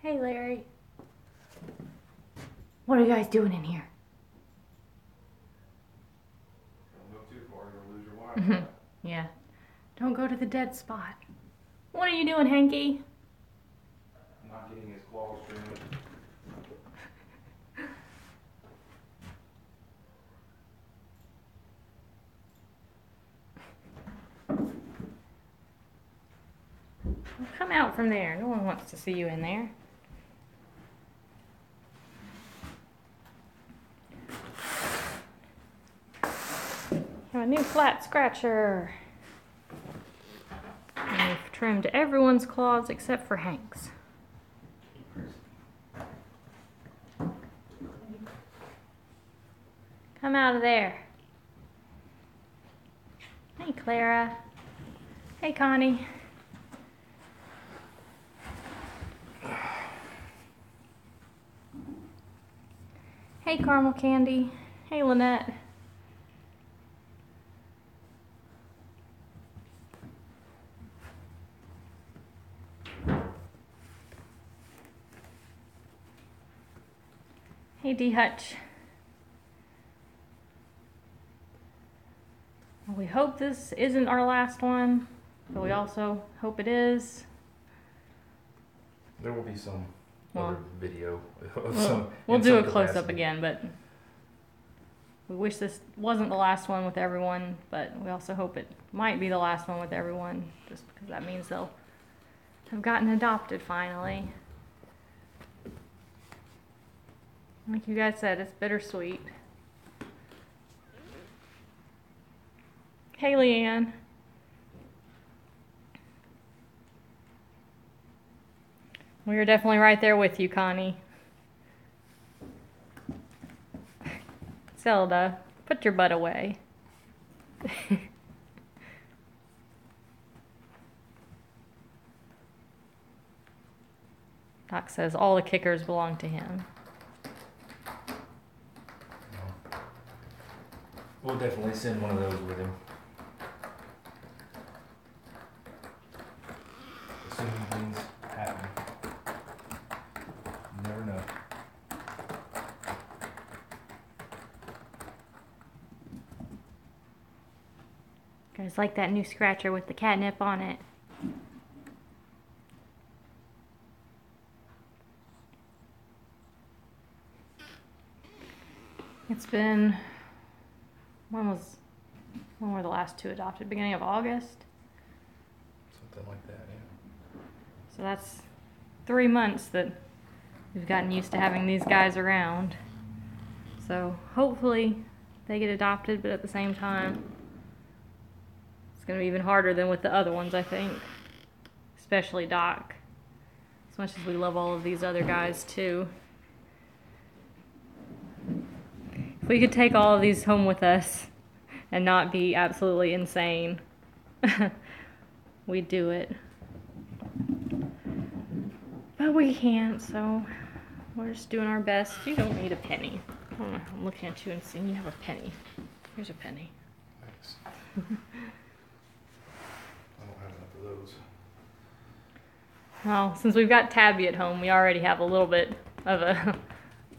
Hey, Larry. What are you guys doing in here? Don't go too far, you'll lose your Wi-Fi. Yeah. Don't go to the dead spot. What are you doing, Hanky? I'm not getting his claws trimmed. Well, come out from there. No one wants to see you in there. Have a new flat scratcher. And we've trimmed everyone's claws except for Hank's. Come out of there. Hey, Clara. Hey, Connie. Hey, Caramel Candy. Hey, Lynette. Hey, D Hutch. Well, we hope this isn't our last one, but we also hope it is. There will be some other video of We'll do a close-up again, but we wish this wasn't the last one with everyone, but we also hope it might be the last one with everyone, just because that means they'll have gotten adopted finally. Like you guys said, it's bittersweet. Hey, Leanne. We are definitely right there with you, Connie. Zelda, put your butt away. Doc says all the kickers belong to him. We'll definitely send one of those with him. Assuming things happen. You never know. Guys like that new scratcher with the catnip on it. It's been, when were the last two adopted? Beginning of August? Something like that, yeah. So that's 3 months that we've gotten used to having these guys around. So hopefully they get adopted, but at the same time, it's going to be even harder than with the other ones, I think. Especially Doc. As much as we love all of these other guys, too. If we could take all of these home with us and not be absolutely insane, we'd do it. But we can't, so we're just doing our best. You don't need a penny. I'm looking at you and seeing you have a penny. Here's a penny. Thanks. I don't have enough of those. Well, since we've got Tabby at home, we already have a little bit of a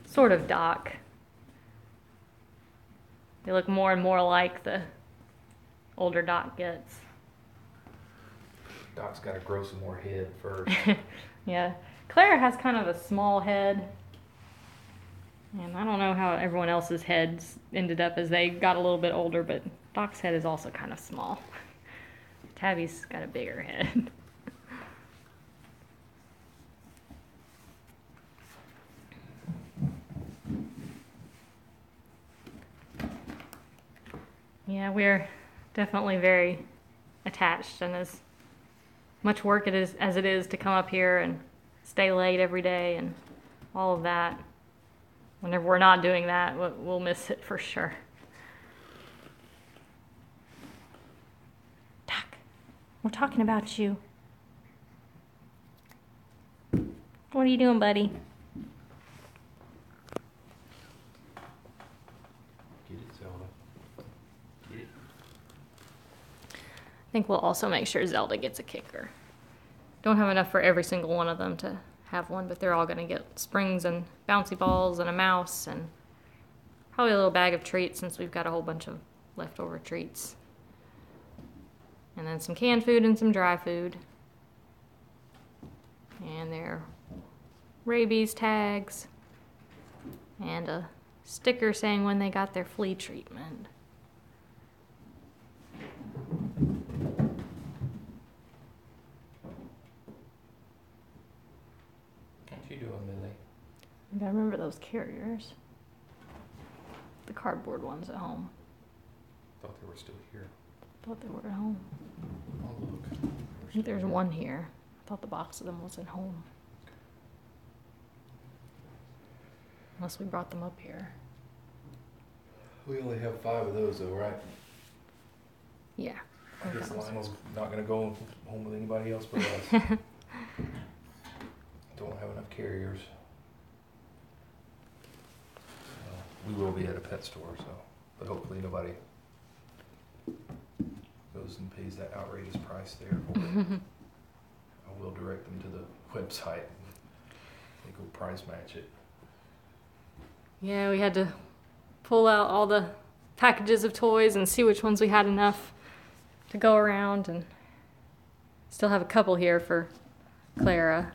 sort of Doc. They look more and more like the older Doc gets. Doc's got to grow some more head first. Yeah. Clara has kind of a small head. And I don't know how everyone else's heads ended up as they got a little bit older, but Doc's head is also kind of small. Tabby's got a bigger head. Yeah, we're definitely very attached, and as much work as it is to come up here and stay late every day and all of that, whenever we're not doing that, we'll miss it for sure. Doc, we're talking about you. What are you doing, buddy? Get it, Zelda. Get it. I think we'll also make sure Zelda gets a kicker. Don't have enough for every single one of them to have one, but they're all gonna get springs and bouncy balls and a mouse and probably a little bag of treats since we've got a whole bunch of leftover treats. And then some canned food and some dry food. And their rabies tags. And a sticker saying when they got their flea treatment. What you doing, Lily? I gotta remember those carriers. The cardboard ones at home. Thought they were still here. Thought they were at home. I'll look. I think there's one here. I thought the box of them was at home. Unless we brought them up here. We only have 5 of those though, right? Yeah. I guess Lionel's not gonna go home with anybody else but us. Don't have enough carriers. We will be at a pet store, so, but hopefully nobody goes and pays that outrageous price there for it. I will direct them to the website. They go price match it. Yeah, we had to pull out all the packages of toys and see which ones we had enough to go around, and still have a couple here for Clara.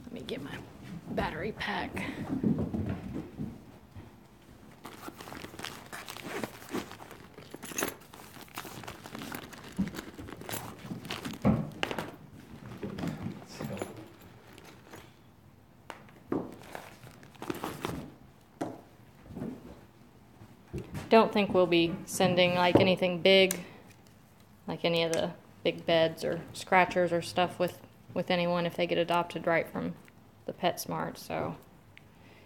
Let me get my battery pack. Don't think we'll be sending like anything big, like any of the big beds or scratchers or stuff with anyone if they get adopted right from the PetSmart. So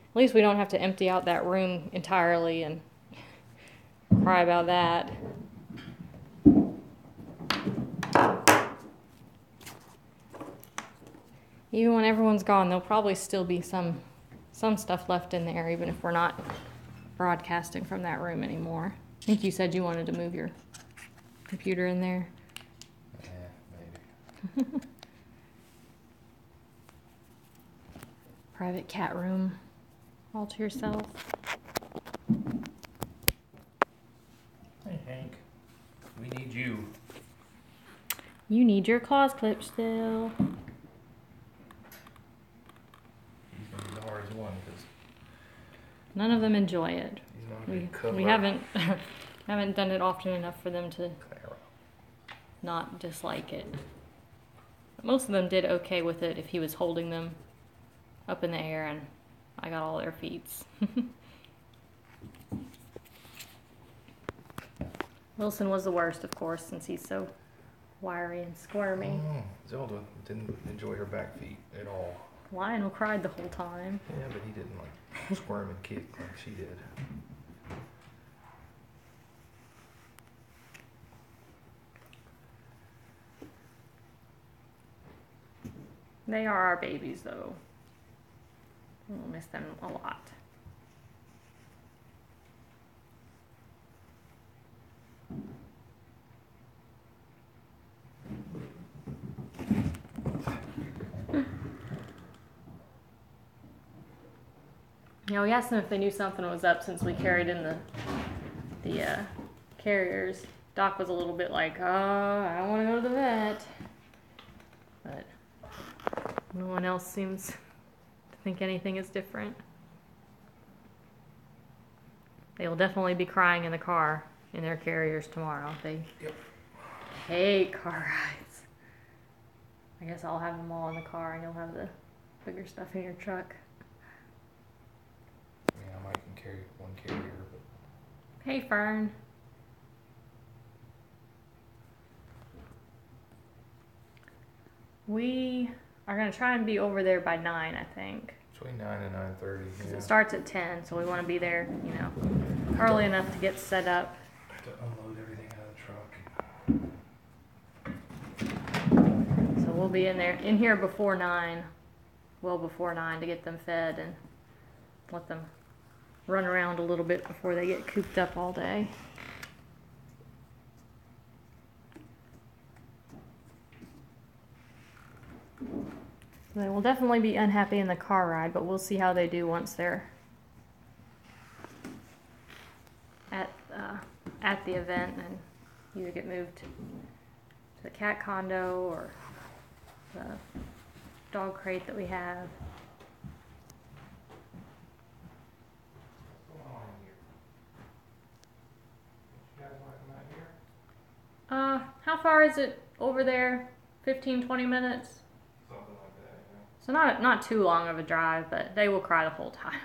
at least we don't have to empty out that room entirely and cry about that. Even when everyone's gone, there'll probably still be some stuff left in there, even if we're not broadcasting from that room anymore. I think you said you wanted to move your computer in there. Yeah, maybe. Private cat room all to yourself. Hey, Hank. We need you. You need your claws clipped still. He's going to be the hardest one because None of them enjoy it. he's not a good cover. We haven't haven't done it often enough for them to Clara. not dislike it. But most of them did okay with it if he was holding them up in the air and I got all their feets. Wilson was the worst, of course, since he's so wiry and squirmy. Oh, Zelda didn't enjoy her back feet at all. Lionel cried the whole time. Yeah, but he didn't like squirm and kick like she did. They are our babies, though. We'll miss them a lot. You know, we asked them if they knew something was up since we carried in the carriers. Doc was a little bit like, I don't want to go to the vet. But no one else seems to think anything is different. They will definitely be crying in the car in their carriers tomorrow. They hate car rides. I guess I'll have them all in the car and you'll have the bigger stuff in your truck. Yeah, I might can carry one carrier, but Hey, Fern. We are going to try and be over there by 9, I think. between 9 and 9:30. Yeah. It starts at 10, so we want to be there, you know, early enough to get set up. I have to unload everything out of the truck. So we'll be in here before 9, well before 9 to get them fed and let them run around a little bit before they get cooped up all day. They will definitely be unhappy in the car ride, but we'll see how they do once they're at the event and either get moved to the cat condo or the dog crate that we have. How far is it over there? 15, 20 minutes? Something like that, yeah. So not too long of a drive, but they will cry the whole time.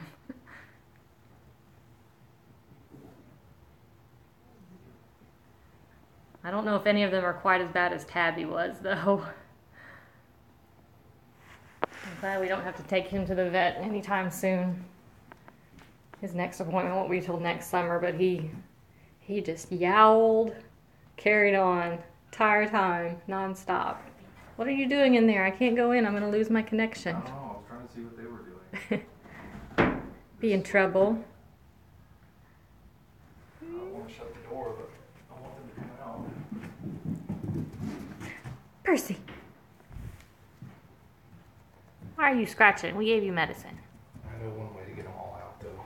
I don't know if any of them are quite as bad as Tabby was, though. I'm glad we don't have to take him to the vet anytime soon. His next appointment won't be till next summer, but he just yowled, carried on, entire time, nonstop. What are you doing in there? I can't go in. I'm going to lose my connection. I don't know. I was trying to see what they were doing. Be in trouble. I want to shut the door, but I want them to come out. Percy. Why are you scratching? We gave you medicine. I know one way to get them all out, though.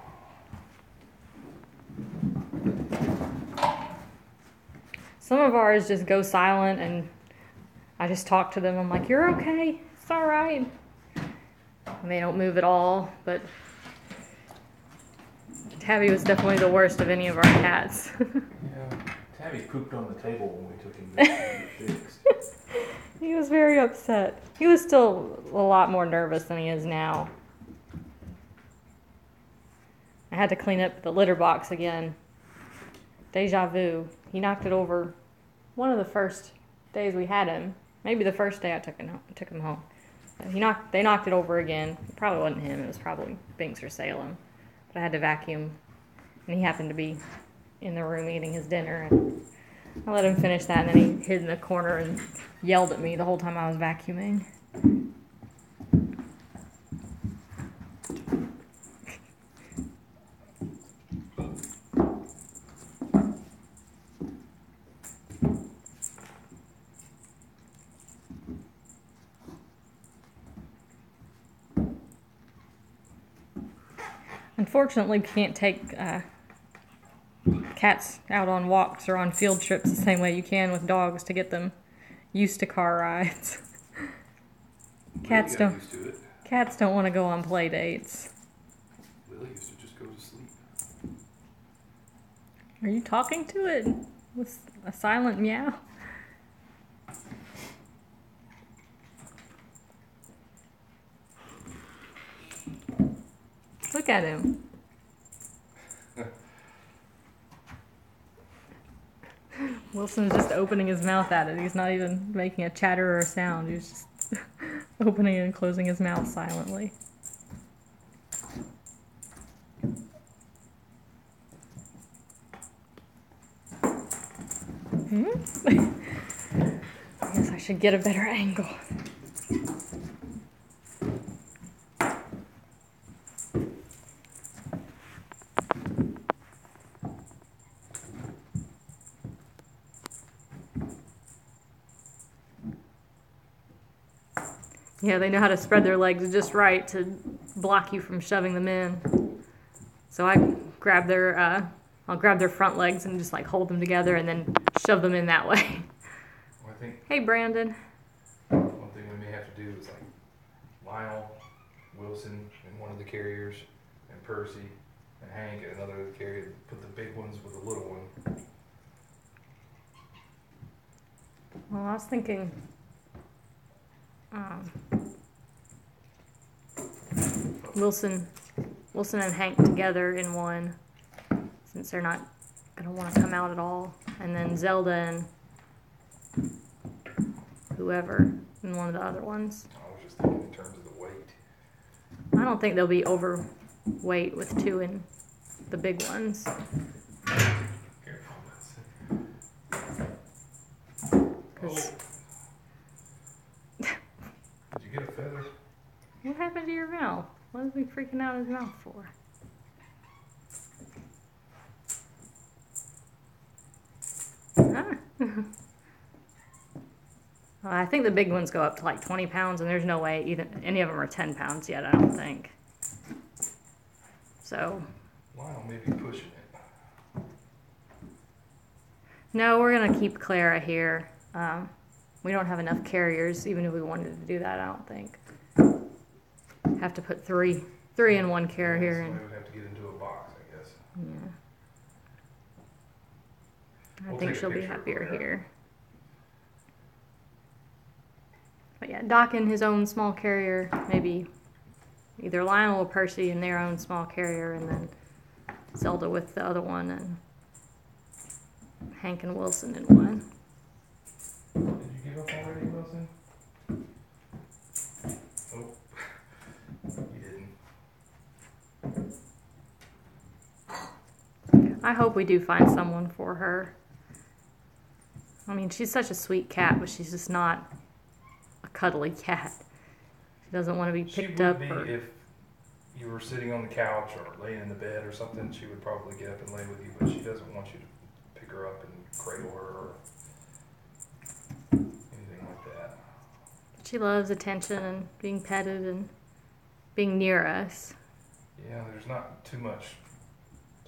Some of ours just go silent and I just talk to them. I'm like, you're okay. It's all right. And they don't move at all, but Tabby was definitely the worst of any of our cats. Yeah, Tabby pooped on the table when we took him to get fixed. He was very upset. He was still a lot more nervous than he is now. I had to clean up the litter box again. Deja vu. He knocked it over one of the first days we had him. Maybe the first day I took him home. They knocked it over again. It probably wasn't him. It was probably Binks or Salem. But I had to vacuum, and he happened to be in the room eating his dinner. And I let him finish that, and then he hid in the corner and yelled at me the whole time I was vacuuming. Unfortunately, we can't take cats out on walks or on field trips the same way you can with dogs to get them used to car rides. Cats don't want to go on play dates. Lily used to just go to sleep. Are you talking to it with a silent meow? Look at him. Wilson's just opening his mouth at it. He's not even making a chatter or a sound. He's just opening and closing his mouth silently. I guess I should get a better angle. Yeah, they know how to spread their legs just right to block you from shoving them in. So I grab I'll grab their front legs and just like hold them together and then shove them in that way. Well, I think Hey, Brandon. one thing we may have to do is like Lionel, Wilson, and one of the carriers, and Percy, and Hank, and another of the carriers. Put the big ones with the little one. Well, I was thinking, Wilson and Hank together in one, since they're not gonna want to come out at all, and then Zelda and whoever in one of the other ones. I was just thinking in terms of the weight. I don't think they'll be overweight with two in the big ones. Careful. Cause Did you get a feather? what happened to your mouth? What is he freaking out his mouth for? Huh? I think the big ones go up to like 20 pounds, and there's no way any of them are 10 pounds yet, I don't think. So. Lionel may be pushing it. No, we're going to keep Clara here. We don't have enough carriers, even if we wanted to do that, I don't think. Have to put three in one carrier. So we would have to get into a box, I guess. Yeah. I We'll think take a she'll be picture of happier Clara. here. But yeah, Doc in his own small carrier, maybe either Lionel or Percy in their own small carrier, and then Zelda with the other one, and Hank and Wilson in one. Did you give up already, Wilson? Oh, you didn't. I hope we do find someone for her. I mean, she's such a sweet cat, but she's just not a cuddly cat. She doesn't want to be picked up. She would be if you were sitting on the couch or laying in the bed or something. She would probably get up and lay with you, but she doesn't want you to pick her up and cradle her or anything like that. She loves attention and being petted and being near us. Yeah, there's not too much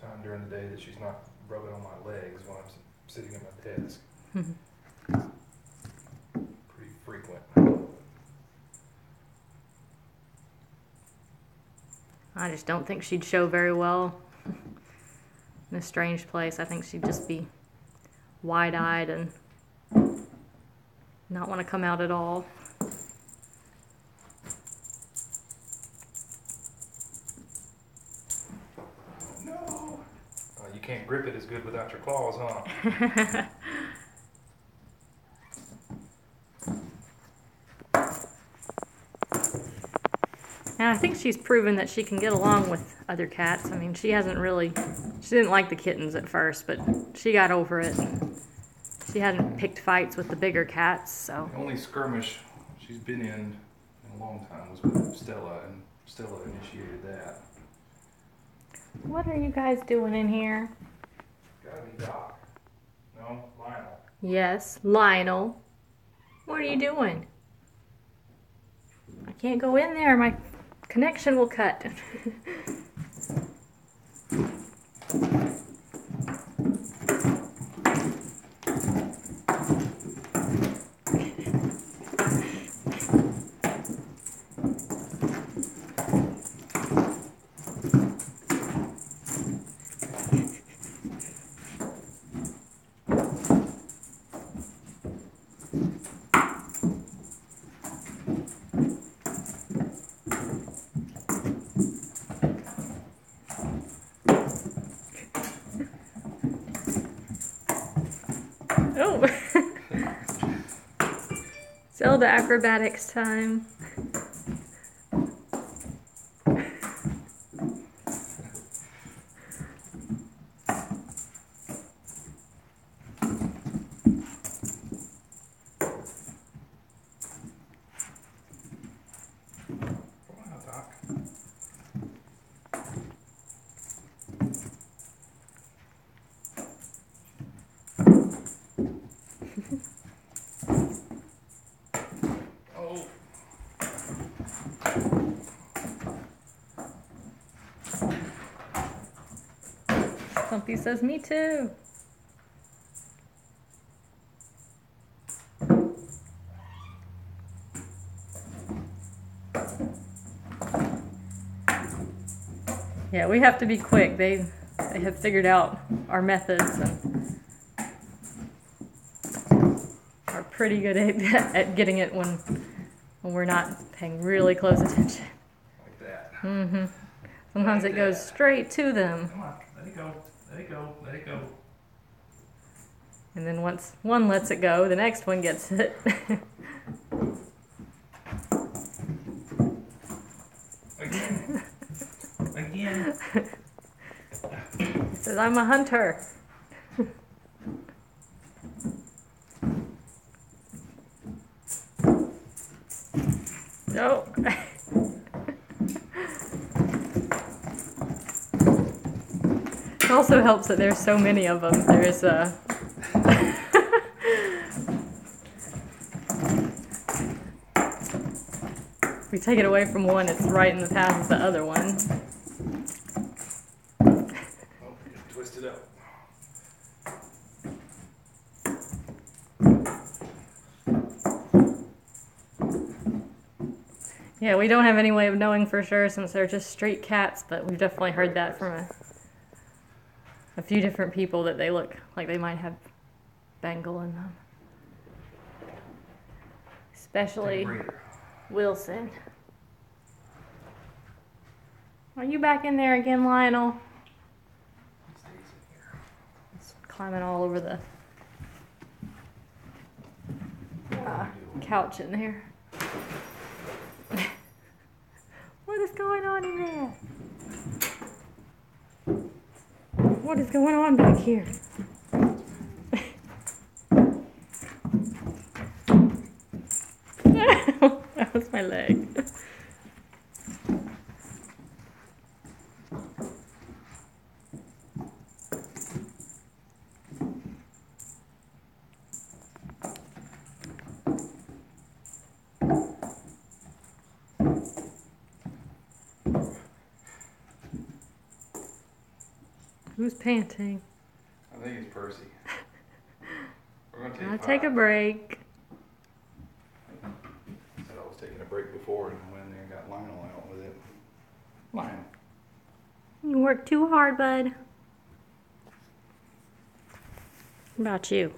time during the day that she's not rubbing on my legs when I'm sitting at my desk. Pretty frequent. I just don't think she'd show very well in a strange place. I think she'd just be wide-eyed and not want to come out at all. No! You can't grip it as good without your claws, huh? And I think she's proven that she can get along with other cats. I mean, she didn't like the kittens at first, but she got over it. And she hadn't picked fights with the bigger cats, so. The only skirmish she's been in a long time was with Stella, and Stella initiated that. What are you guys doing in here? Gotta be Doc. No, Lionel. Yes, Lionel. What are you doing? I can't go in there. My connection will cut. Oh! Zelda acrobatics time. Wow, Doc. Oh. Stumpy says, me too. Yeah, we have to be quick. They have figured out our methods and are pretty good at getting it when we're not paying really close attention. Like that. Mm-hmm. Sometimes it goes straight to them. Come on, let it go, let it go, let it go. And then once one lets it go, the next one gets it. Again. Again. He says, I'm a hunter. No. It also helps that there's so many of them. There's we take it away from one, it's right in the path of the other one. Oh, get twisted up. Yeah, we don't have any way of knowing for sure since they're just street cats, but we've definitely heard that from a few different people that they look like they might have Bengal in them. Especially Take a breather. Wilson. Are you back in there again, Lionel? He stays in here. It's climbing all over the couch in there. What is going on in there? What is going on back here? That was my leg. Who's panting? I think it's Percy. We're gonna I'll take a break. I said I was taking a break before and went in there and got Lionel out with it. Lionel. You work too hard, bud. What about you?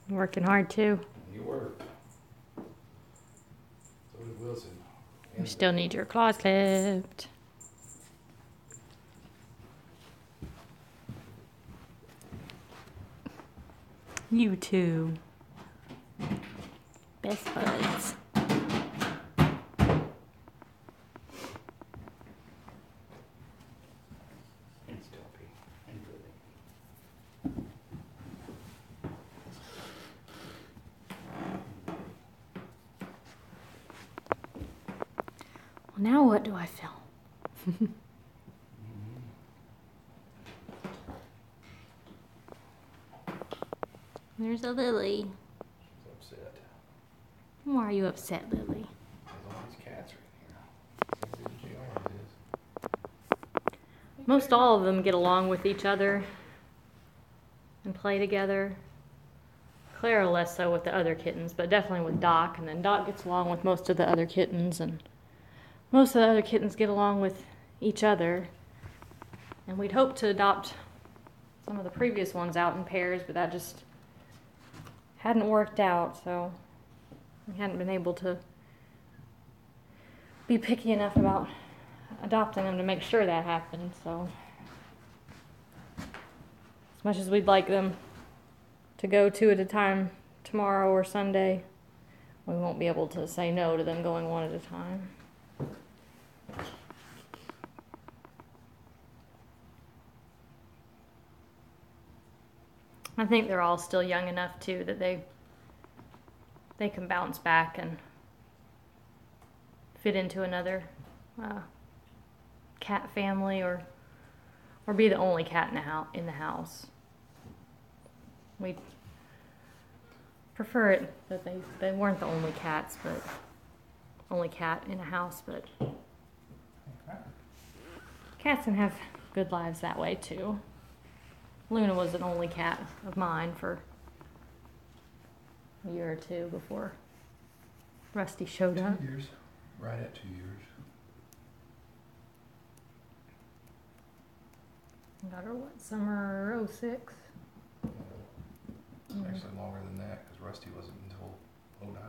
You working hard too? You worked. So did Wilson. You still need your claws clipped. You too. Best buds. And Stumpy. And Billy. Well, now what do I film? There's a Lily. He's upset. Why are you upset, Lily? There's all these cats right here. See what JR is. Most all of them get along with each other and play together. Clara less so with the other kittens, but definitely with Doc. And then Doc gets along with most of the other kittens, and most of the other kittens get along with each other. And we'd hoped to adopt some of the previous ones out in pairs, but that just hadn't worked out, so we hadn't been able to be picky enough about adopting them to make sure that happened. So as much as we'd like them to go two at a time tomorrow or Sunday, we won't be able to say no to them going one at a time. I think they're all still young enough too that they can bounce back and fit into another cat family or be the only cat in the house. We prefer it that they weren't the only cats, but only cat in a house, but cats can have good lives that way too. Luna was an only cat of mine for a year or two before Rusty showed up. 2 years. Right at 2 years. Got her what, summer '06? It's actually longer than that because Rusty wasn't until '09.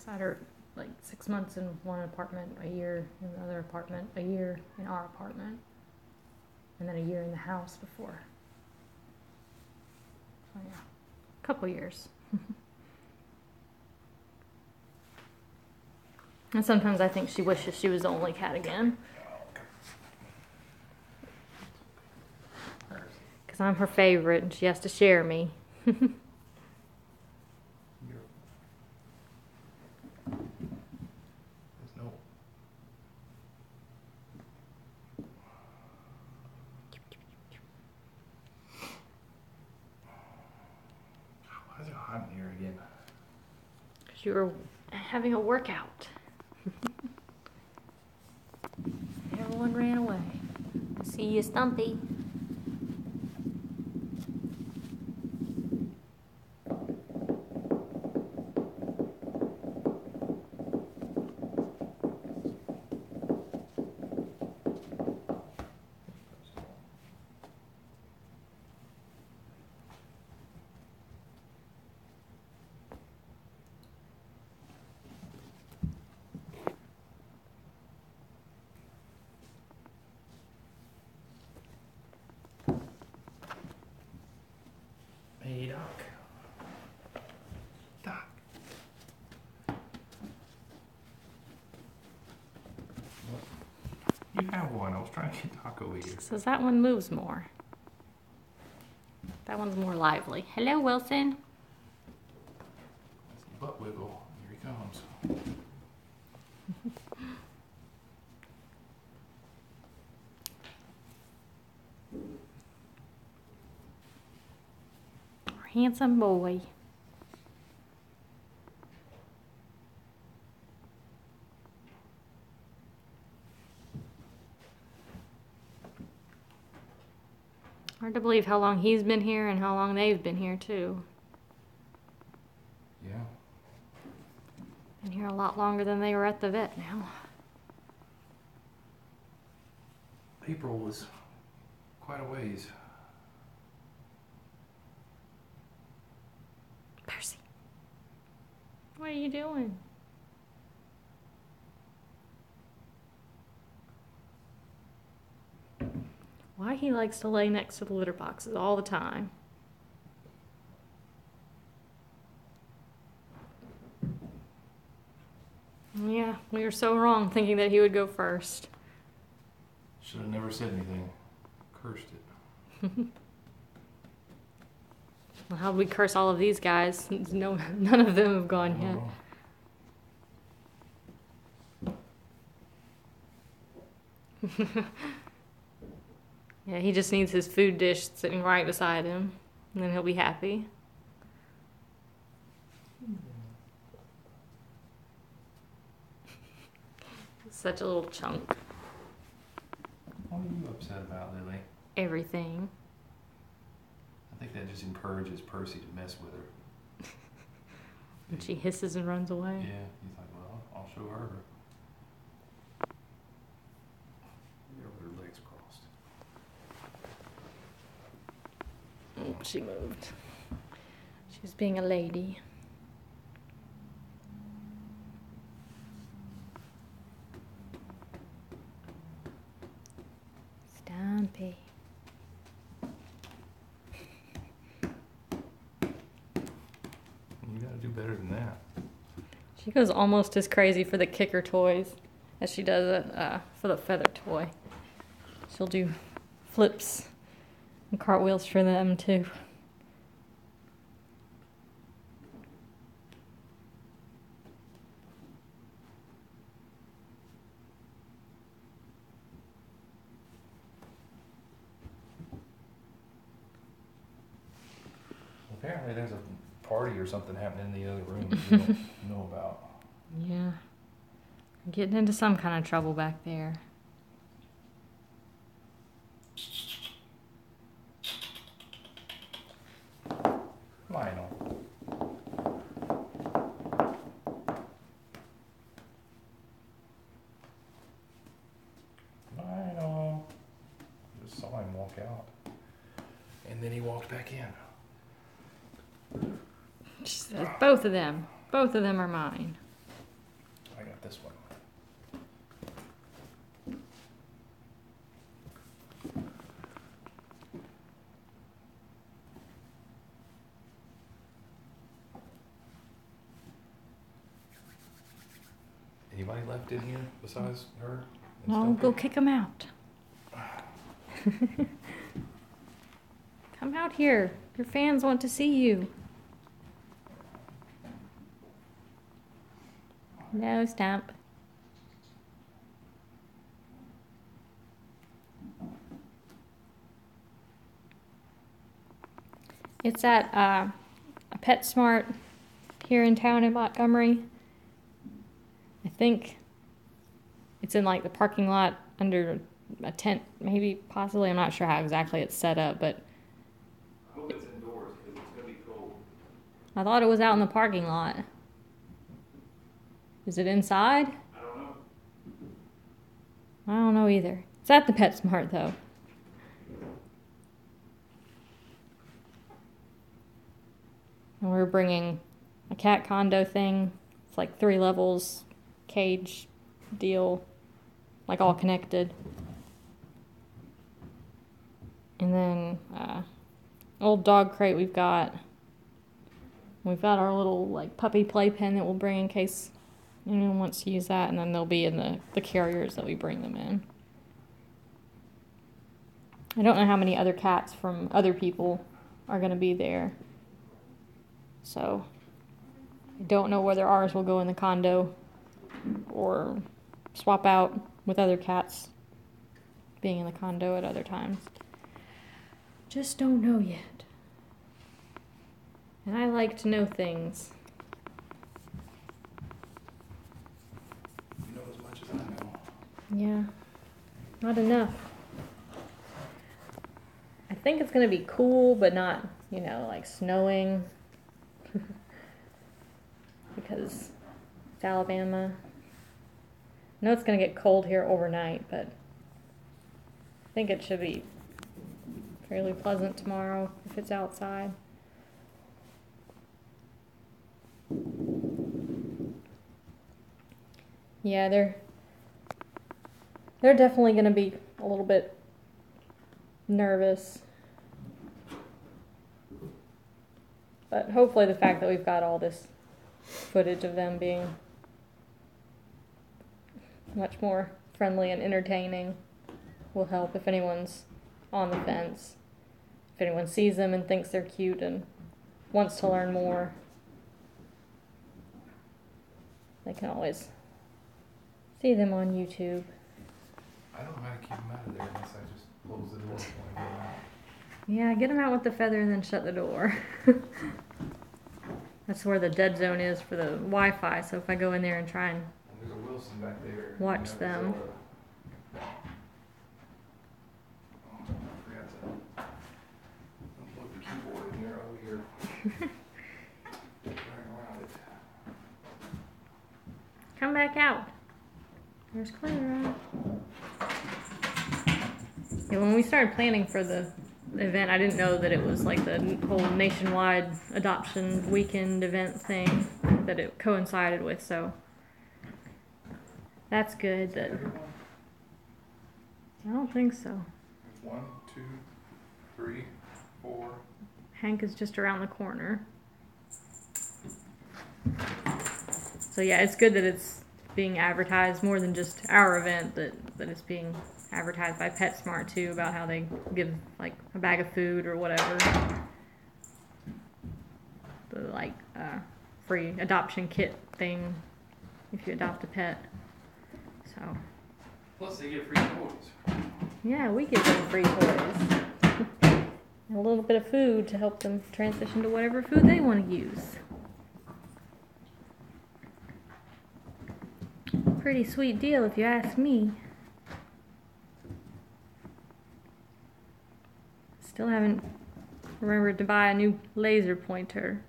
I had her like 6 months in one apartment, a year in the other apartment, a year in our apartment, and then a year in the house before. So yeah, a couple years. And sometimes I think she wishes she was the only cat again. Because I'm her favorite and she has to share me. There's no. Why is it hot in here again? You were having a workout. Everyone ran away. See you, Stumpy. Hey, Doc. Doc. You have one. I was trying to get Doc over here. Says that one moves more. That one's more lively. Hello, Wilson. That's a butt wiggle. Here he comes. Handsome boy. Hard to believe how long he's been here and how long they've been here too. Yeah. Been here a lot longer than they were at the vet now. April was quite a ways. Percy. What are you doing? Why he likes to lay next to the litter boxes all the time. Yeah, we were so wrong thinking that he would go first. Should have never said anything. Cursed it. Well, how'd we curse all of these guys since none of them have gone yet? Yeah, he just needs his food dish sitting right beside him, and then he'll be happy. Such a little chunk. What are you upset about, Lily? Everything. I think that just encourages Percy to mess with her. And she hisses and runs away. Yeah, he's like, well, I'll show her. Get her with her legs crossed. Oh, she moved. She was being a lady. Stumpy. You gotta do better than that. She goes almost as crazy for the kicker toys as she does for the feather toy. She'll do flips and cartwheels for them too. Apparently there's a party or something happening in the other room that we don't know about. Yeah. Getting into some kind of trouble back there. Lionel. Lionel. Just saw him walk out. And then he walked back in. She says, both of them are mine. I got this one. Anybody left in here besides her? and Well, Stumpy? go kick them out. Come out here. Your fans want to see you. No, Stamp. It's at a PetSmart here in town in Montgomery. I think it's in like the parking lot under a tent, maybe, possibly. I'm not sure how exactly it's set up, but I hope it's indoors because it's gonna be cold. I thought it was out in the parking lot. Is it inside? I don't know. I don't know either. It's at the PetSmart though. And we're bringing a cat condo thing. It's like 3 levels, cage deal, like all connected. And then old dog crate we've got. We've got our little like puppy playpen that we'll bring in case anyone wants to use that, and then they'll be in the carriers that we bring them in. I don't know how many other cats from other people are going to be there. So I don't know whether ours will go in the condo or swap out with other cats being in the condo at other times. Just don't know yet. And I like to know things. You know as much as I know. Yeah, not enough. I think it's going to be cool, but not, like snowing. Because it's Alabama. I know it's going to get cold here overnight, but I think it should be fairly pleasant tomorrow if it's outside. Yeah, they're definitely going to be a little bit nervous. But hopefully the fact that we've got all this footage of them being much more friendly and entertaining will help if anyone's on the fence. If anyone sees them and thinks they're cute and wants to learn more, they can always see them on YouTube. I don't know how to keep them out of there unless I just close the door when I go out. Yeah, get them out with the feather and then shut the door. That's where the dead zone is for the Wi-Fi, so if I go in there and try and There's a Wilson back there. watch them. Oh, I forgot to unplug the keyboard in there over here. Right around it. Come back out. There's Clara. Yeah, when we started planning for the event, I didn't know that it was like the whole nationwide adoption weekend event thing that it coincided with, so that's good. That I don't think so. 1, 2, 3, 4. Hank is just around the corner. So yeah, it's good that it's being advertised more than just our event, that it's being advertised by PetSmart too, about how they give like a bag of food or whatever. The like free adoption kit thing if you adopt a pet. So Plus they get free toys. yeah, we give them free toys. And a little bit of food to help them transition to whatever food they want to use. Pretty sweet deal if you ask me. Still haven't remembered to buy a new laser pointer.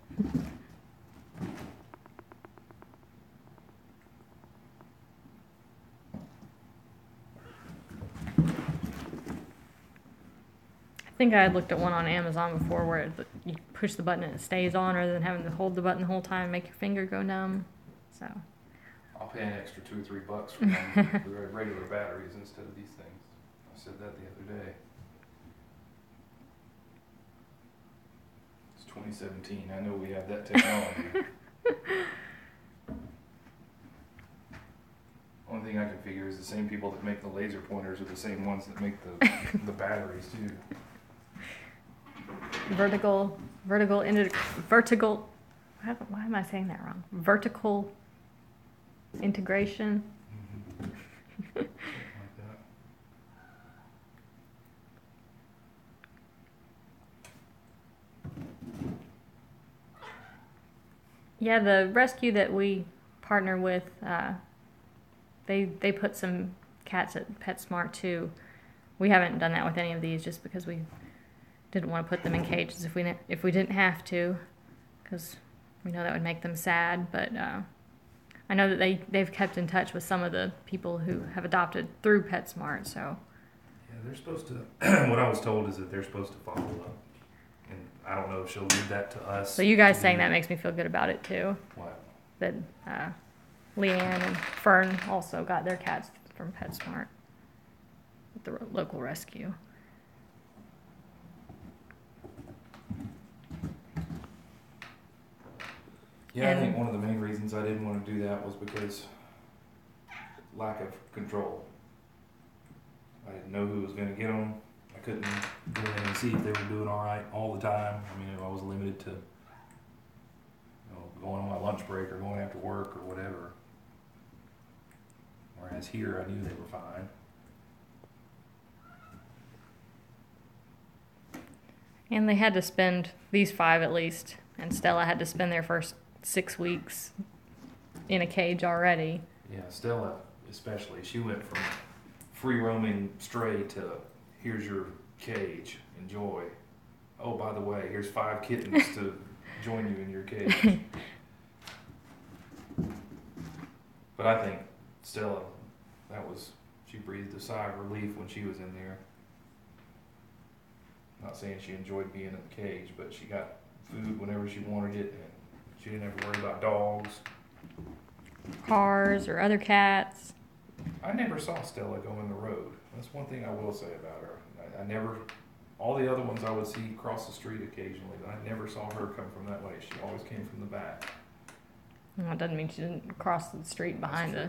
I think I had looked at one on Amazon before where you push the button and it stays on rather than having to hold the button the whole time and make your finger go numb. So I'll pay an extra $2 or $3 for them, for regular batteries instead of these things. I said that the other day. It's 2017. I know we have that technology. Only thing I can figure is the same people that make the laser pointers are the same ones that make the batteries too. vertical. Why am I saying that wrong? Vertical integration. Like that. Yeah, the rescue that we partner with, they put some cats at PetSmart too. We haven't done that with any of these just because we didn't want to put them in cages if we didn't have to, because we know that would make them sad. But I know that they've kept in touch with some of the people who have adopted through PetSmart. So Yeah, they're supposed to. What I was told is that they're supposed to follow up, and I don't know if she'll leave that to us. you guys saying that makes me feel good about it too. What? That Leanne and Fern also got their cats from PetSmart with the local rescue. Yeah, I think one of the main reasons I didn't want to do that was because lack of control. I didn't know who was going to get them. I couldn't go in and see if they were doing all right all the time. I mean, I was limited to going on my lunch break or going after work or whatever. Whereas here, I knew they were fine. And they had to spend, these 5 at least, and Stella had to spend their first 6 weeks in a cage already. Yeah, Stella especially. She went from free roaming stray to here's your cage, enjoy. Oh, by the way, here's 5 kittens to join you in your cage. But I think Stella, she breathed a sigh of relief when she was in there. Not saying she enjoyed being in the cage, but she got food whenever she wanted it, and she didn't have to worry about dogs. Cars or other cats. I never saw Stella go in the road. That's one thing I will say about her. I never, all the other ones I would see cross the street occasionally, but I never saw her come from that way. She always came from the back. Well, it doesn't mean she didn't cross the street behind the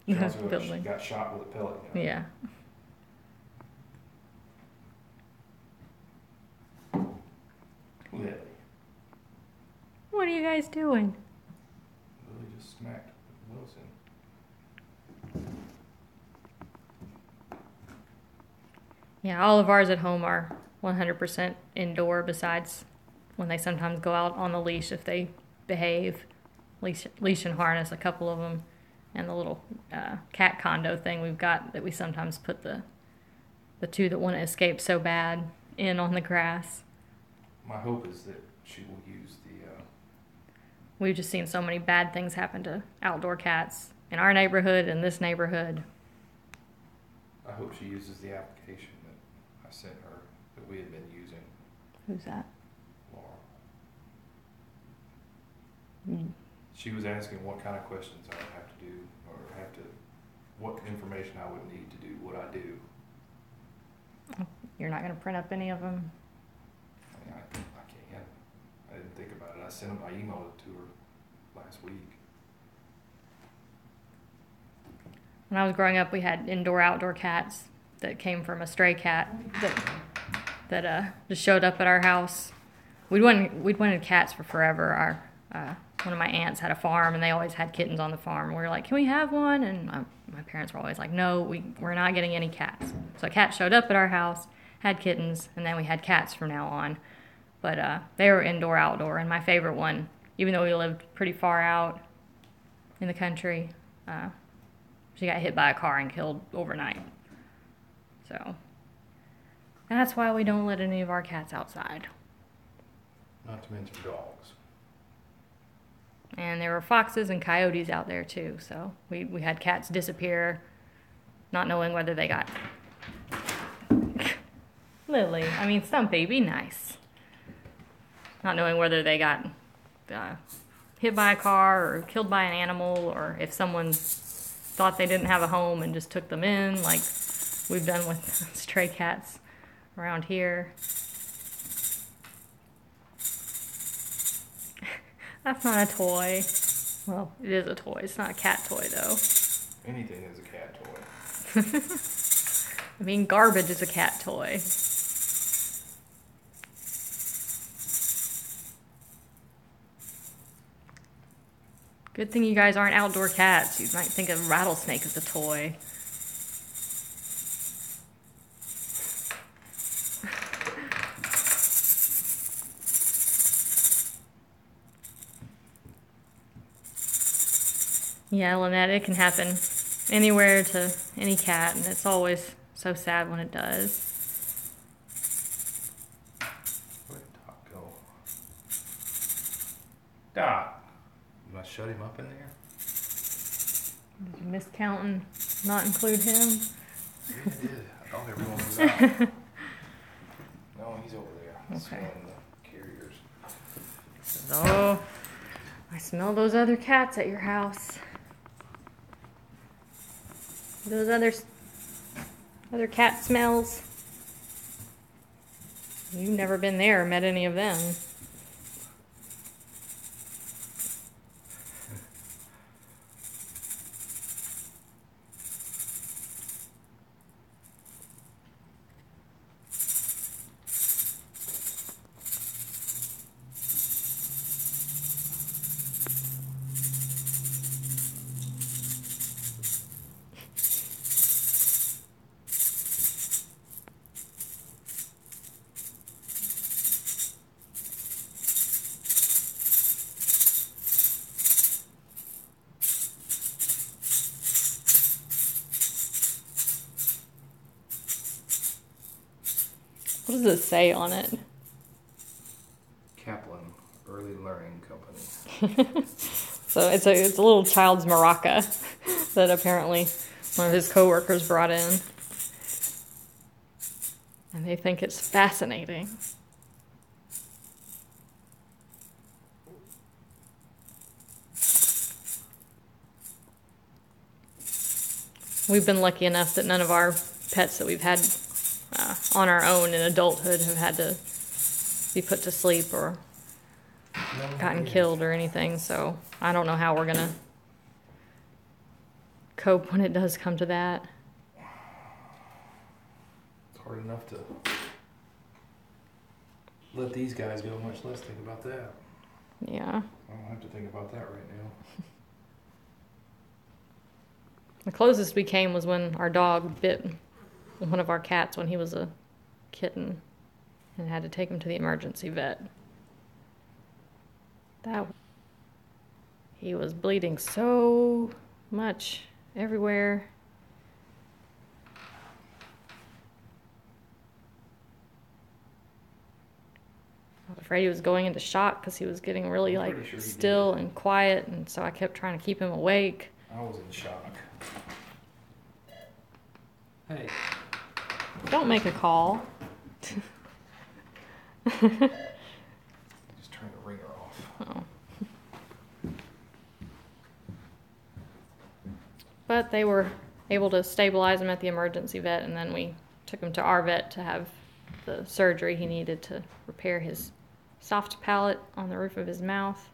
She building. got shot with a pellet gun. Yeah. Lily. What are you guys doing? Lily just smacked Wilson. Yeah, all of ours at home are 100% indoor, besides when they sometimes go out on the leash if they behave. Leash and harness, a couple of them, and the little cat condo thing we've got that we sometimes put the 2 that want to escape so bad in on the grass. My hope is that she will use the... We've just seen so many bad things happen to outdoor cats in our neighborhood and this neighborhood. I hope she uses the application that I sent her that we had been using. Who's that? Laura. Mm. She was asking what kind of questions I would have to do, or what information I would need to do what I do. You're not going to print up any of them? I mean, I can. I didn't think about it. I emailed it to her last week. When I was growing up, we had indoor-outdoor cats that came from a stray cat that just showed up at our house. We'd wanted cats for forever. One of my aunts had a farm, and they always had kittens on the farm. We were like, can we have one? And my parents were always like, no, we're not getting any cats. So a cat showed up at our house, had kittens, and then we had cats from now on. But they were indoor-outdoor, and my favorite one, even though we lived pretty far out in the country, she got hit by a car and killed overnight. So that's why we don't let any of our cats outside. Not to mention dogs. And there were foxes and coyotes out there too, so we had cats disappear, not knowing whether they got... Lily, I mean Stumpy, be nice. Not knowing whether they got hit by a car or killed by an animal, or if someone thought they didn't have a home and just took them in, like we've done with stray cats around here. That's not a toy. Well, it is a toy. It's not a cat toy, though. Anything is a cat toy. I mean, garbage is a cat toy. Good thing you guys aren't outdoor cats. You might think a rattlesnake is a toy. Yeah, Lynette, it can happen anywhere to any cat, and it's always so sad when it does. Where'd Doc go? Doc! You must shut him up in there? Did you miscount and not include him? Yeah, I did. I thought everyone was out. No, he's over there. Okay. Smelling the carriers. Oh, I smell those other cats at your house. Those other cat smells. You've never been there or met any of them. What does it say on it? Kaplan Early Learning Company. So it's a little child's maraca that apparently one of his coworkers brought in. And they think it's fascinating. We've been lucky enough that none of our pets that we've had on our own in adulthood have had to be put to sleep or gotten killed or anything, so I don't know how we're gonna cope when it does come to that. It's hard enough to let these guys go, much less think about that. Yeah. I don't have to think about that right now. The closest we came was when our dog bit one of our cats when he was a kitten and had to take him to the emergency vet. He was bleeding so much everywhere. I was afraid he was going into shock because he was getting really I'm pretty sure he still did. and quiet, and so I kept trying to keep him awake. I was in shock. Hey. Don't make a call. Just trying to ring her off. Oh. But they were able to stabilize him at the emergency vet, and then we took him to our vet to have the surgery he needed to repair his soft palate on the roof of his mouth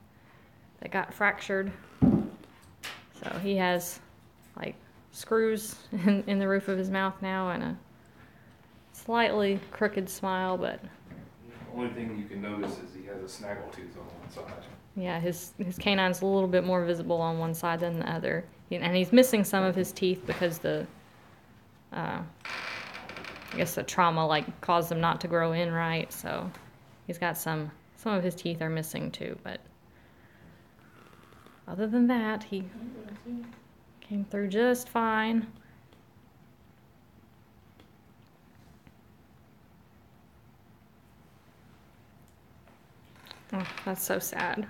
that got fractured. So he has like screws in the roof of his mouth now and a slightly crooked smile, but The only thing you can notice is he has a snaggle tooth on one side. yeah, his canine's a little bit more visible on one side than the other. And he's missing some of his teeth because I guess the trauma like caused them not to grow in right. So he's got some of his teeth are missing too. But other than that, he came through just fine. Oh, that's so sad.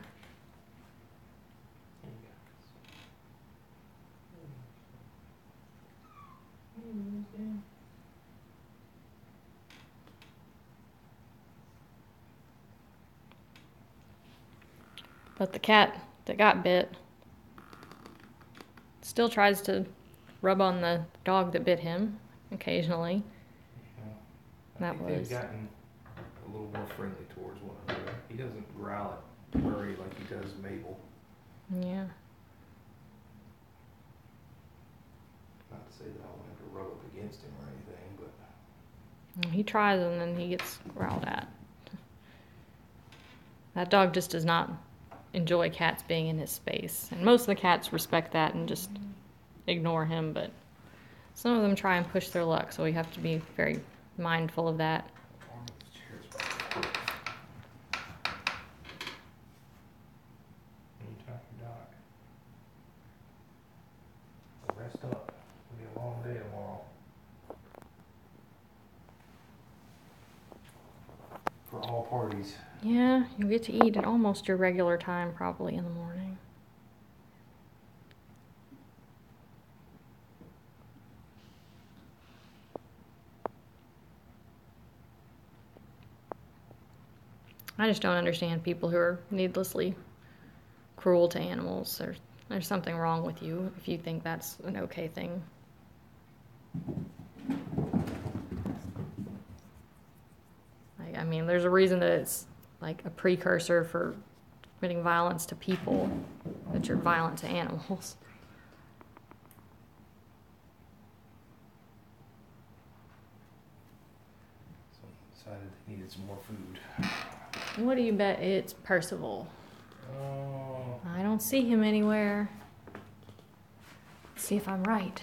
But the cat that got bit still tries to rub on the dog that bit him occasionally. Yeah. I That think they've was- gotten a little more friendly towards one another. He doesn't growl at Murray like he does Mabel. Yeah. Not to say that I won't have to rub up against him or anything, but He tries and then he gets growled at. That dog just does not enjoy cats being in his space. And most of the cats respect that and just ignore him, but some of them try and push their luck, so we have to be very mindful of that. Rest up. It'll be a long day tomorrow. For all parties. Yeah, you'll get to eat at almost your regular time probably in the morning. I just don't understand people who are needlessly cruel to animals. There's something wrong with you if you think that's an okay thing. I mean, there's a reason that it's like a precursor for committing violence to people, that you're violent to animals. So I decided they needed some more food. What do you bet it's Percival? Oh. I don't see him anywhere. Let's see if I'm right.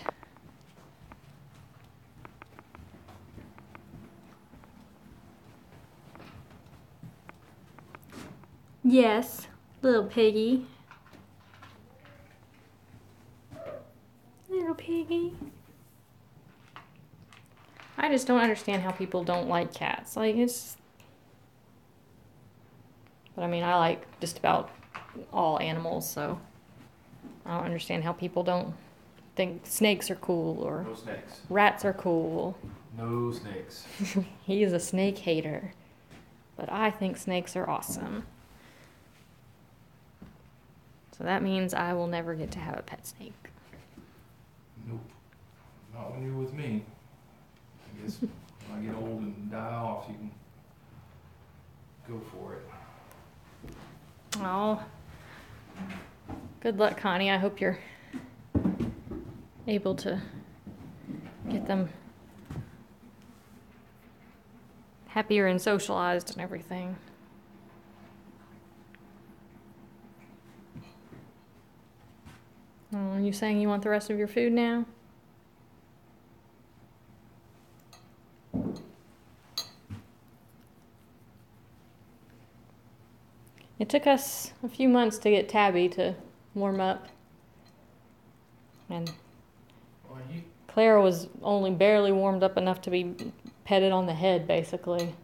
Yes, little piggy. Little piggy. I just don't understand how people don't like cats. Like, it's... But I mean, I like just about all animals, so I don't understand how people don't think snakes are cool or No snakes. rats are cool. No snakes. He is a snake hater. But I think snakes are awesome. So that means I will never get to have a pet snake. Nope. Not when you're with me. I guess when I get old and die off, you can go for it. Oh. Good luck, Connie. I hope you're able to get them happier and socialized and everything. Oh, are you saying you want the rest of your food now? It took us a few months to get Tabby to warm up. And Well, Clara was only barely warmed up enough to be petted on the head, basically,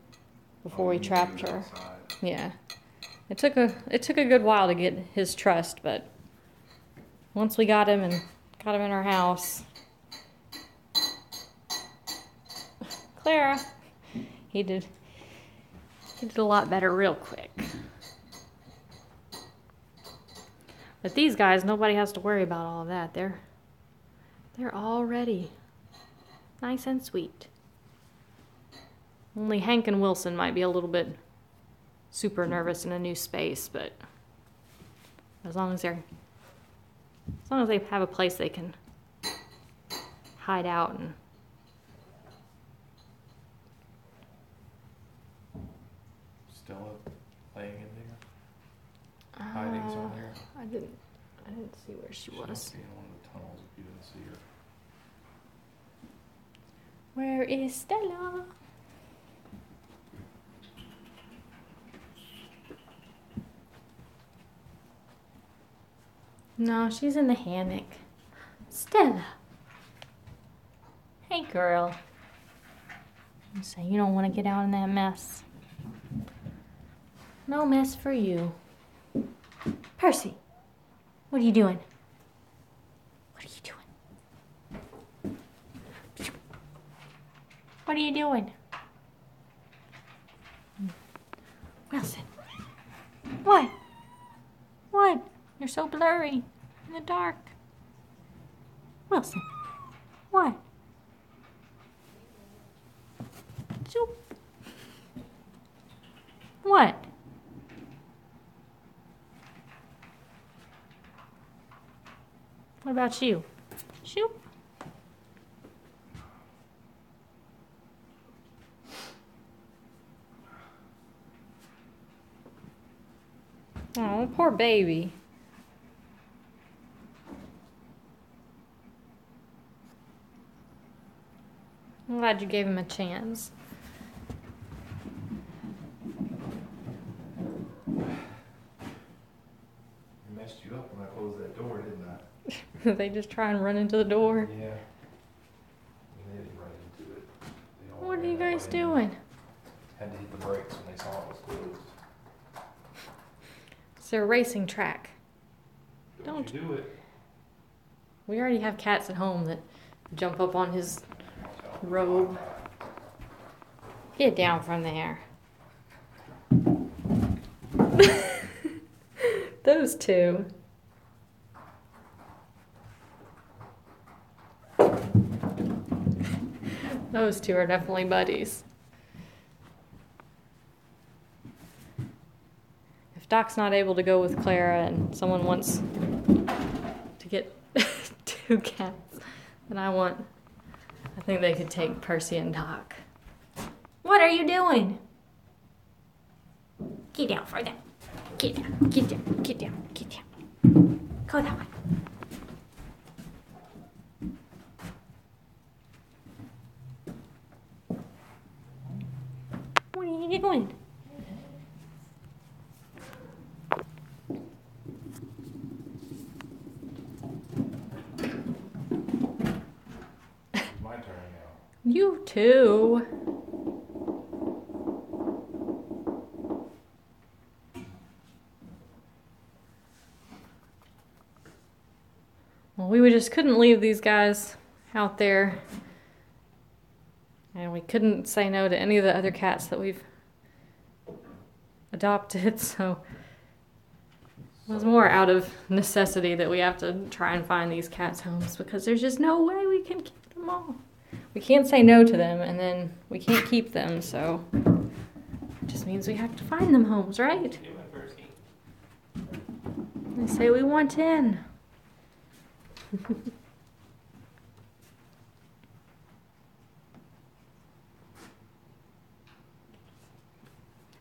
before we trapped her. Yeah. It took a good while to get his trust, but once we got him and got him in our house, Clara, he did a lot better real quick. But these guys, nobody has to worry about all of that. They're all ready. Nice and sweet. Only Hank and Wilson might be a little bit super nervous in a new space, but as long as they have a place they can hide out and Stella laying in there, hiding somewhere. I didn't see where she was. Must be in one of the tunnels if you didn't see her. Where is Stella? No, she's in the hammock. Stella. Hey, girl. You say you don't want to get out in that mess. No mess for you. Percy, what are you doing? What are you doing? What are you doing? Wilson. What? What? You're so blurry in the dark. Wilson. What? Zoop. What? What about you? Shoop. Oh, poor baby. I'm glad you gave him a chance. I messed you up when I closed that door, didn't I? They just try and run into the door. Yeah. They didn't run into it. They all What are ran you that guys way and doing? Had to hit the brakes when they saw it was closed. It's a racing track. Don't you do it. We already have cats at home that jump up on his robe. Get down from there. Those two. Those two are definitely buddies. If Doc's not able to go with Clara and someone wants to get 2 cats, then I think they could take Percy and Doc. What are you doing? Get down for that. Get down, get down, get down, get down. Go that way. What are you doing? My turn now. You too. Well, we just couldn't leave these guys out there. And we couldn't say no to any of the other cats that we've adopted, so it was more out of necessity that we have to try and find these cats homes because there's just no way we can keep them all. We can't say no to them and then we can't keep them, so it just means we have to find them homes, right? They say we want 10.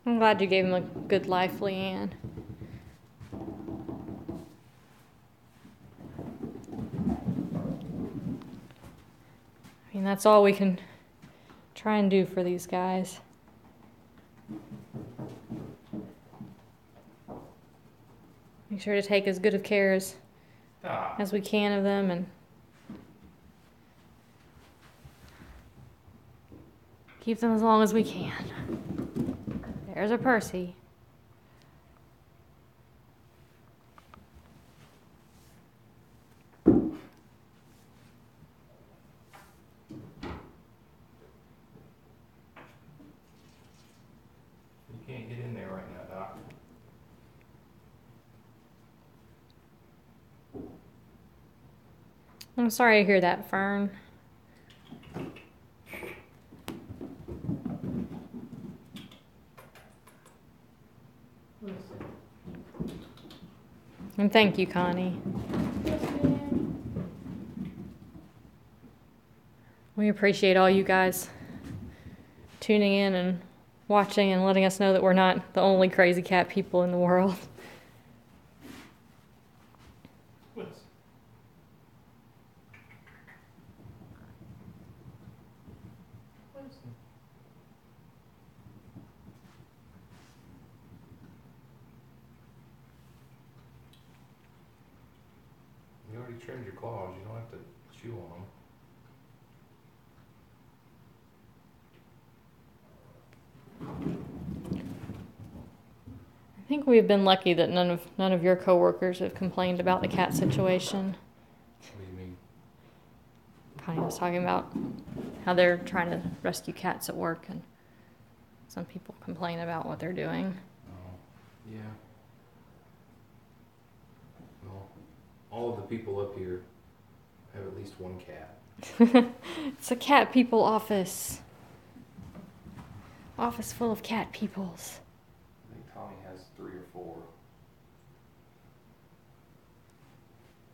I'm glad you gave him a good life, Leanne. I mean, that's all we can try and do for these guys. Make sure to take as good of care as we can of them and keep them as long as we can. There's a Percy. You can't get in there right now, Doc. I'm sorry to hear that, Fern. And thank you, Connie. We appreciate all you guys tuning in and watching and letting us know that we're not the only crazy cat people in the world. Twas. You already trimmed your claws. You don't have to chew on them. I think we've been lucky that none of your coworkers have complained about the cat situation. What do you mean? Connie was talking about how they're trying to rescue cats at work, and some people complain about what they're doing. Oh, yeah. Well, all of the people up here have at least one cat. It's a cat people office. Office full of cat peoples. I think Tommy has 3 or 4.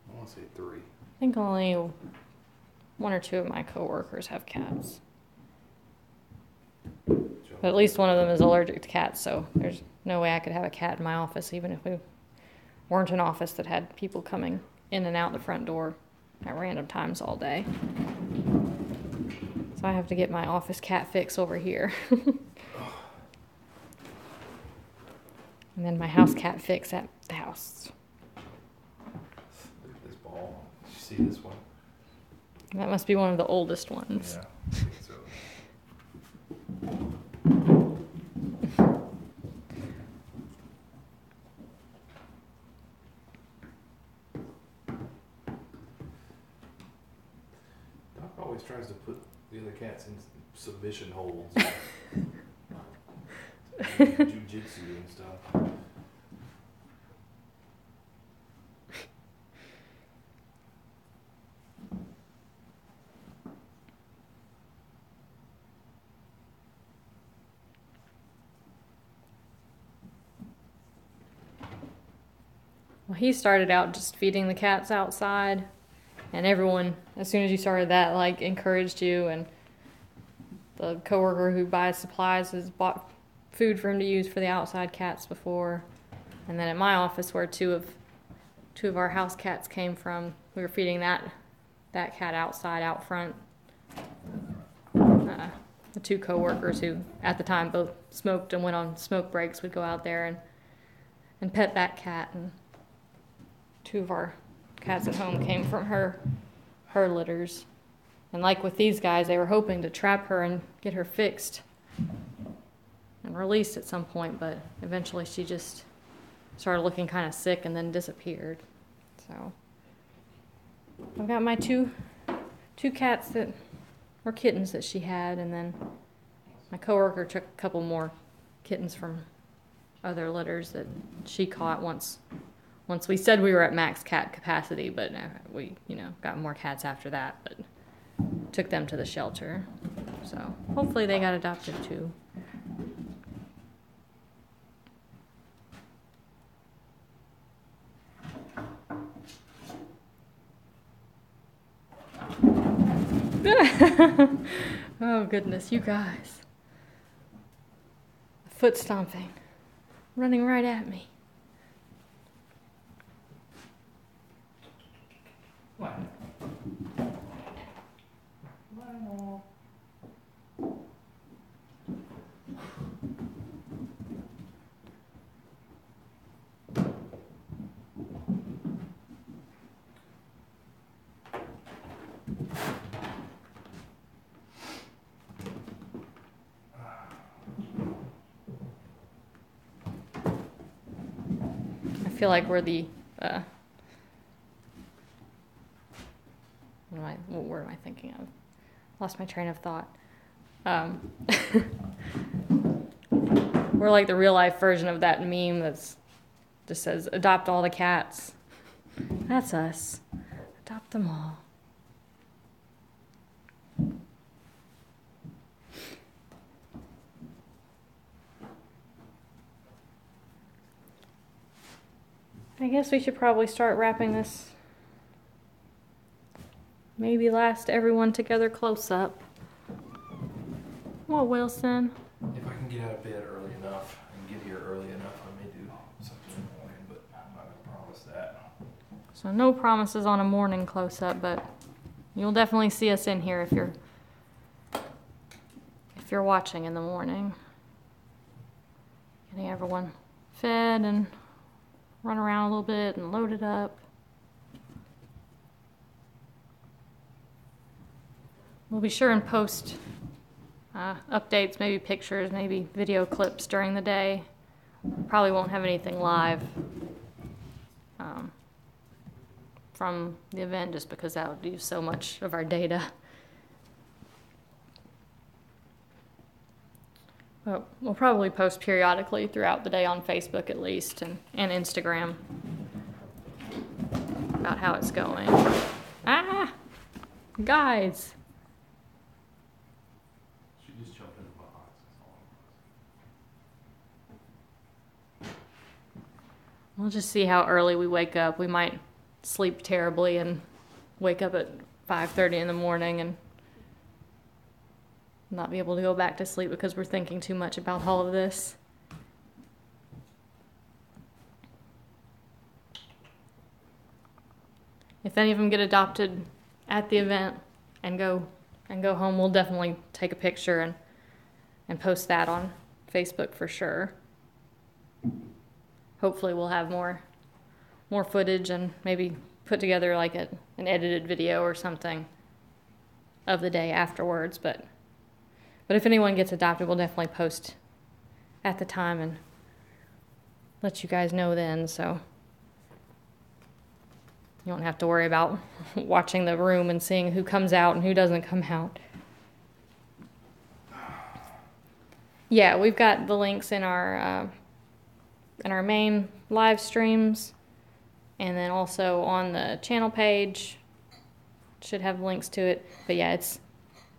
I want to say 3. I think only 1 or 2 of my coworkers have cats. But at least one of them is allergic to cats, so there's no way I could have a cat in my office, even if we weren't an office that had people coming in and out the front door at random times all day. So I have to get my office cat fix over here. And then my house cat fix at the house. see this one? That must be one of the oldest ones. Yeah, I think so. Doc always tries to put the other cats in submission holds. Jiu-jitsu and stuff. Well, he started out just feeding the cats outside, and everyone, as soon as you started that, like, encouraged you, and the coworker who buys supplies has bought food for him to use for the outside cats before. And then at my office, where two of our house cats came from, we were feeding that cat outside out front. The two coworkers who at the time both smoked and went on smoke breaks would go out there and pet that cat. And two of our cats at home came from her litters. And like with these guys, they were hoping to trap her and get her fixed and released at some point, but eventually she just started looking kind of sick and then disappeared. So I've got my two cats that were kittens that she had, and then my coworker took a couple more kittens from other litters that she caught once we said we were at max cat capacity, but we, got more cats after that, but took them to the shelter. So hopefully they got adopted too. Oh goodness, you guys. Foot stomping. Running right at me. What? I feel like we're the what word am I thinking of? Lost my train of thought. We're like the real life version of that meme that's just says adopt all the cats. That's us. Adopt them all. I guess we should probably start wrapping this. Maybe last everyone together close up. Well, Wilson. If I can get out of bed early enough and get here early enough, I may do something in the morning, but I'm not going to promise that. So no promises on a morning close up, but you'll definitely see us in here if you're watching in the morning. Getting everyone fed and run around a little bit and load it up. We'll be sure and post updates, maybe pictures, maybe video clips during the day. Probably won't have anything live from the event just because that would use so much of our data. But we'll probably post periodically throughout the day on Facebook at least and Instagram about how it's going. Ah! Guys! She just jumped in the box. We'll just see how early we wake up. We might sleep terribly and wake up at 5:30 in the morning and not be able to go back to sleep because we're thinking too much about all of this. If any of them get adopted at the event and go home, we'll definitely take a picture and post that on Facebook for sure. Hopefully we'll have more footage and maybe put together like an edited video or something of the day afterwards. But if anyone gets adopted, we'll definitely post at the time and let you guys know then, so you don't have to worry about watching the room and seeing who comes out and who doesn't come out. Yeah, we've got the links in our main live streams, and then also on the channel page. Should have links to it. But yeah, it's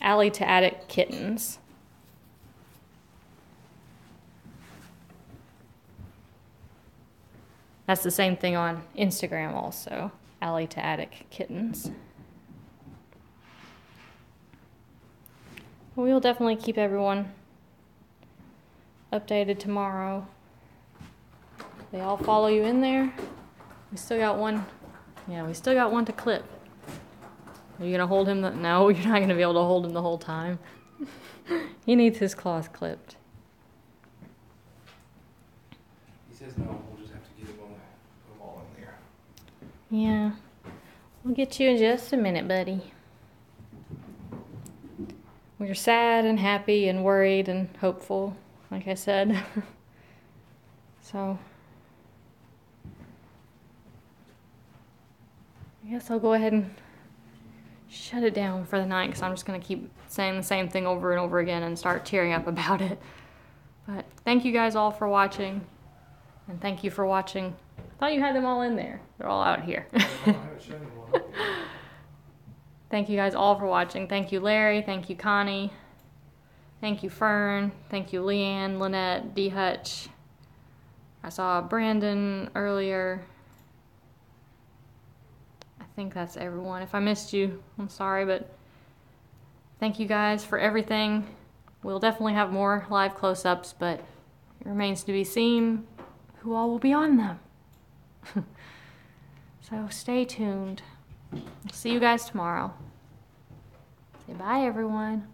Alley to Attic Kittens. That's the same thing on Instagram also, Alley to Attic Kittens. We'll definitely keep everyone updated tomorrow. They all follow you in there. We still got one. Yeah, we still got one to clip. Are you gonna hold him? No, you're not gonna be able to hold him the whole time. He needs his claws clipped. He says no, we'll just have to get him on put them all in there. Yeah. We'll get you in just a minute, buddy. We're sad and happy and worried and hopeful, like I said. So, I guess I'll go ahead and shut it down for the night, because I'm just going to keep saying the same thing over and over again and start tearing up about it. But thank you guys all for watching, and thank you for watching. I thought you had them all in there. They're all out here. Thank you guys all for watching. Thank you, Larry. Thank you, Connie. Thank you, Fern. Thank you, Leanne, Lynette, D. Hutch. I saw Brandon earlier. I think that's everyone. If I missed you, I'm sorry, but thank you guys for everything. We'll definitely have more live close-ups, but it remains to be seen who all will be on them. So stay tuned. See you guys tomorrow. Say bye, everyone.